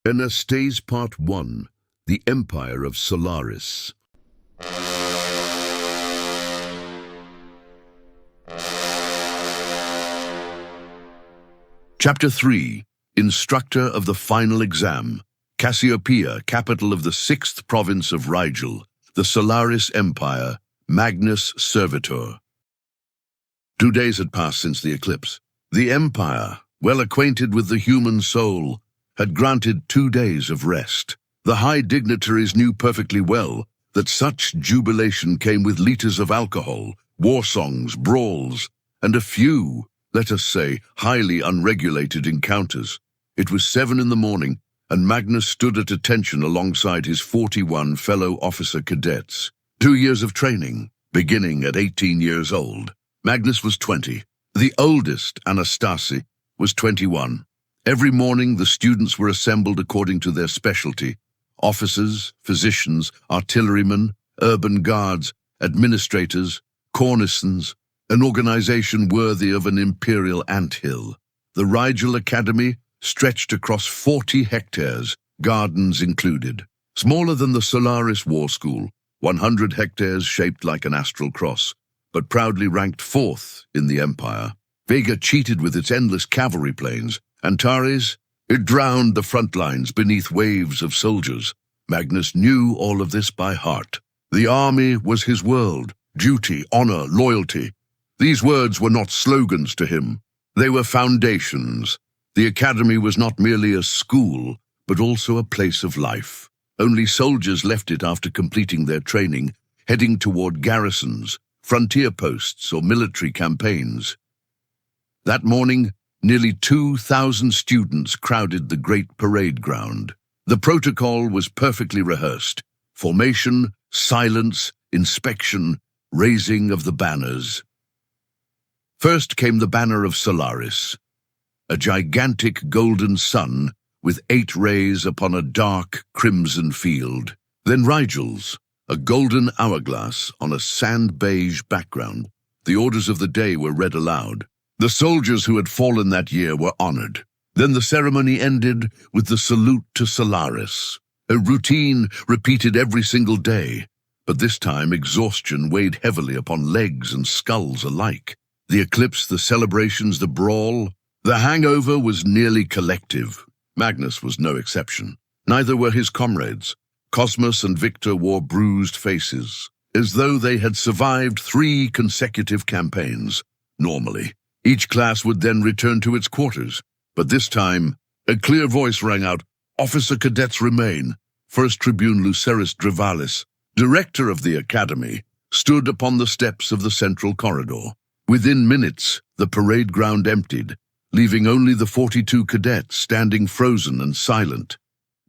Anastase Part 1, The Empire of Solaris. Chapter 3, Instructor of the Final Exam. Cassiopeia, capital of the 6th province of Rigel, the Solaris Empire, Magnus Servitor. 2 days had passed since the eclipse. The Empire, well acquainted with the human soul, had granted 2 days of rest. The high dignitaries knew perfectly well that such jubilation came with liters of alcohol, war songs, brawls, and a few, let us say, highly unregulated encounters. It was 7 in the morning, and Magnus stood at attention alongside his 41 fellow officer cadets. 2 years of training, beginning at 18 years old. Magnus was 20. The oldest, Anastasi, was 21. Every morning, the students were assembled according to their specialty: officers, physicians, artillerymen, urban guards, administrators, cornisons, an organization worthy of an imperial anthill. The Rigel Academy stretched across 40 hectares, gardens included. Smaller than the Solaris War School, 100 hectares shaped like an astral cross, but proudly ranked 4th in the Empire. Vega cheated with its endless cavalry planes. Antares, it drowned the front lines beneath waves of soldiers. Magnus knew all of this by heart. The army was his world: duty, honor, loyalty. These words were not slogans to him. They were foundations. The academy was not merely a school, but also a place of life. Only soldiers left it after completing their training, heading toward garrisons, frontier posts, or military campaigns. That morning, nearly 2,000 students crowded the great parade ground. The protocol was perfectly rehearsed: formation, silence, inspection, raising of the banners. First came the banner of Solaris, a gigantic golden sun with 8 rays upon a dark crimson field. Then Rigel's, a golden hourglass on a sand-beige background. The orders of the day were read aloud. The soldiers who had fallen that year were honored. Then the ceremony ended with the salute to Solaris, a routine repeated every single day, but this time exhaustion weighed heavily upon legs and skulls alike. The eclipse, the celebrations, the brawl, the hangover was nearly collective. Magnus was no exception. Neither were his comrades. Cosmos and Victor wore bruised faces, as though they had survived 3 consecutive campaigns. Normally, each class would then return to its quarters, but this time, a clear voice rang out, "Officer cadets remain." First Tribune Luceris Drivalis, director of the academy, stood upon the steps of the central corridor. Within minutes, the parade ground emptied, leaving only the 42 cadets standing frozen and silent.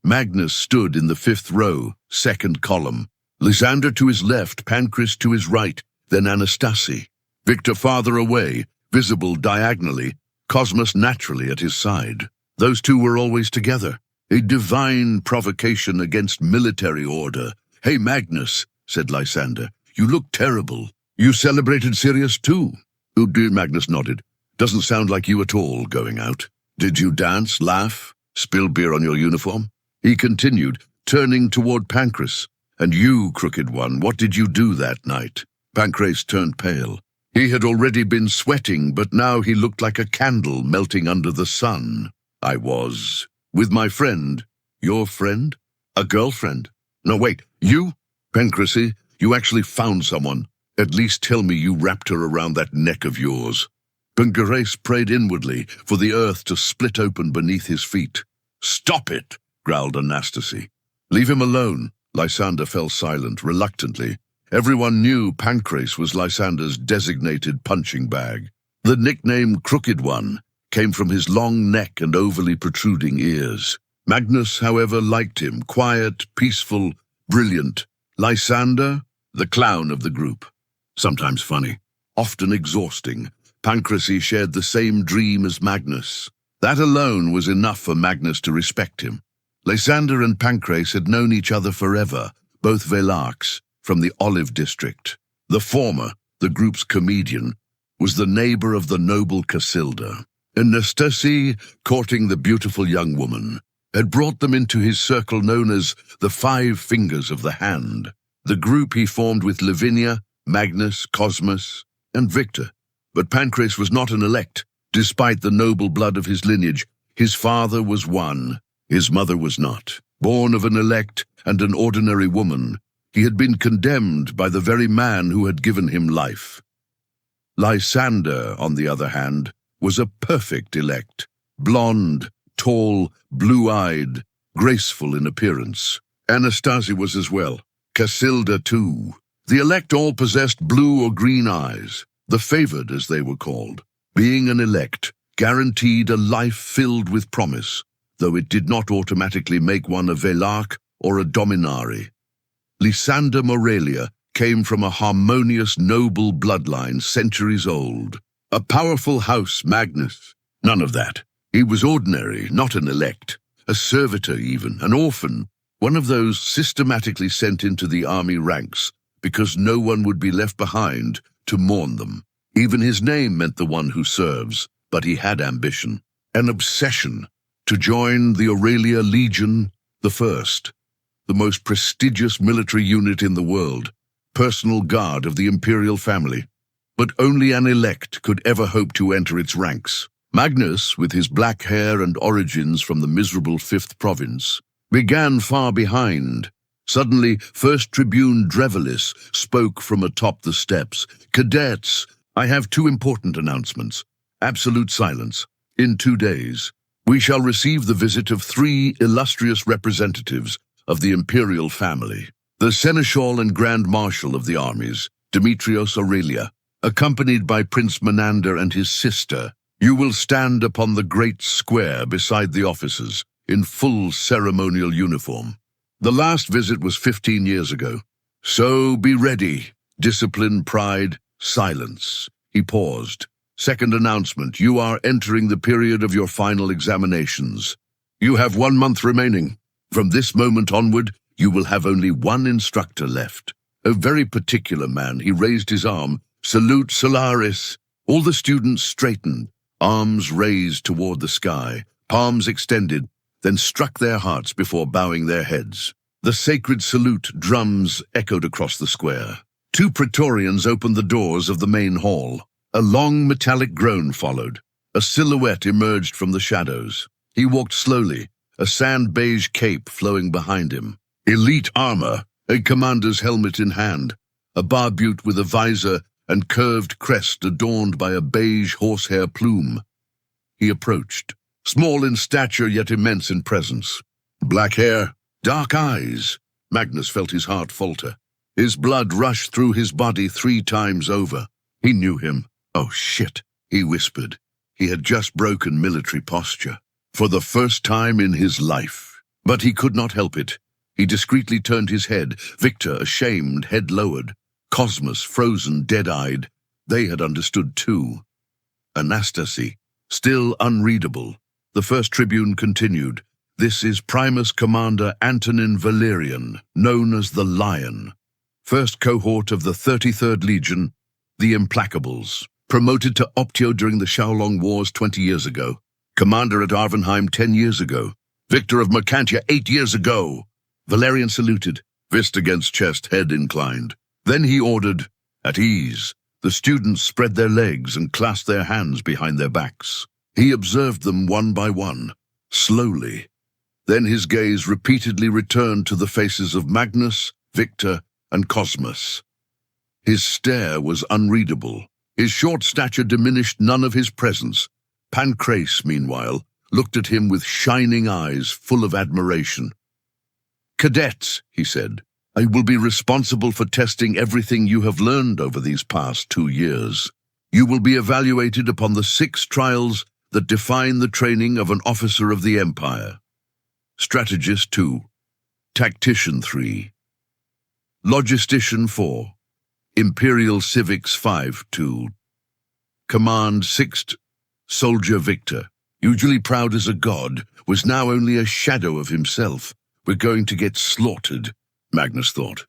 Magnus stood in the 5th row, 2nd column. Lysander to his left, Pancras to his right, then Anastasi. Victor farther away, visible diagonally, Cosmos naturally at his side. Those two were always together, a divine provocation against military order. "Hey, Magnus," said Lysander, "you look terrible. You celebrated Sirius too?" Magnus nodded. "Doesn't sound like you at all going out. Did you dance, laugh, spill beer on your uniform?" He continued, turning toward Pancras. "And you, crooked one, what did you do that night?" Pancras turned pale. He had already been sweating, but now he looked like a candle melting under the sun. "I was with my friend." "Your friend? A girlfriend?" "No, wait, you? Pancrasy, you actually found someone. At least tell me you wrapped her around that neck of yours." Pancras prayed inwardly for the earth to split open beneath his feet. "Stop it," growled Anastasi. "Leave him alone." Lysander fell silent, reluctantly. Everyone knew Pancras was Lysander's designated punching bag. The nickname Crooked One came from his long neck and overly protruding ears. Magnus, however, liked him, quiet, peaceful, brilliant. Lysander, the clown of the group. Sometimes funny, often exhausting. Pancrasy shared the same dream as Magnus. That alone was enough for Magnus to respect him. Lysander and Pancras had known each other forever, both Velarks, from the Olive District. The former, the group's comedian, was the neighbor of the noble Casilda. Anastasi courting the beautiful young woman. had brought them into his circle known as the Five Fingers of the Hand, the group he formed with Lavinia, Magnus, Cosmos, and Victor. But Pancrase was not an elect. Despite the noble blood of his lineage, his father was one, his mother was not. Born of an elect and an ordinary woman, he had been condemned by the very man who had given him life. Lysander, on the other hand, was a perfect elect, blonde, tall, blue-eyed, graceful in appearance. Anastasia was as well. Casilda, too. The elect all possessed blue or green eyes, the favored as they were called. Being an elect guaranteed a life filled with promise, though it did not automatically make one a Velarch or a Dominari. Lysander Morelia came from a harmonious, noble bloodline centuries old. A powerful house, Magnus. None of that. He was ordinary, not an elect. A servitor even, an orphan, one of those systematically sent into the army ranks because no one would be left behind to mourn them. Even his name meant the one who serves, but he had ambition, an obsession, to join the Aurelia Legion, the first, the most prestigious military unit in the world, personal guard of the imperial family. But only an elect could ever hope to enter its ranks. Magnus, with his black hair and origins from the miserable 5th province, began far behind. Suddenly, First Tribune Drevelis spoke from atop the steps. "Cadets, I have 2 important announcements. Absolute silence. In 2 days, we shall receive the visit of 3 illustrious representatives of the imperial family. The Seneschal and Grand Marshal of the armies, Demetrios Aurelia, accompanied by Prince Menander and his sister. You will stand upon the great square beside the officers, in full ceremonial uniform. The last visit was 15 years ago. So be ready. Discipline, pride, silence." He paused. "Second announcement, you are entering the period of your final examinations. You have 1 month remaining. From this moment onward, you will have only 1 instructor left. A very particular man." He raised his arm. "Salute Solaris." All the students straightened, arms raised toward the sky, palms extended, then struck their hearts before bowing their heads. The sacred salute drums echoed across the square. 2 Praetorians opened the doors of the main hall. A long metallic groan followed. A silhouette emerged from the shadows. He walked slowly, a sand beige cape flowing behind him. Elite armor, a commander's helmet in hand, a barbute with a visor and curved crest adorned by a beige horsehair plume. He approached, small in stature yet immense in presence. Black hair, dark eyes. Magnus felt his heart falter. His blood rushed through his body 3 times over. He knew him. "Oh, shit," he whispered. He had just broken military posture, for the first time in his life. But he could not help it. He discreetly turned his head, Victor ashamed, head lowered, Cosmos frozen, dead-eyed. They had understood too. Anastasia, still unreadable. The First Tribune continued. "This is Primus Commander Antonin Valerian, known as the Lion. First cohort of the 33rd Legion, the Implacables. Promoted to Optio during the Shaolong Wars 20 years ago. Commander at Arvenheim 10 years ago. Victor of Mercantia 8 years ago." Valerian saluted, fist against chest, head inclined. Then he ordered, "At ease." The students spread their legs and clasped their hands behind their backs. He observed them one by one, slowly. Then his gaze repeatedly returned to the faces of Magnus, Victor, and Cosmos. His stare was unreadable. His short stature diminished none of his presence. Pancrase, meanwhile, looked at him with shining eyes full of admiration. "Cadets," he said, "I will be responsible for testing everything you have learned over these past 2 years. You will be evaluated upon the 6 trials that define the training of an officer of the Empire. Strategist 2, Tactician 3, Logistician 4, Imperial Civics 5-2, Command 6th, Soldier Victor, usually proud as a god, was now only a shadow of himself. We're going to get slaughtered, Magnus thought.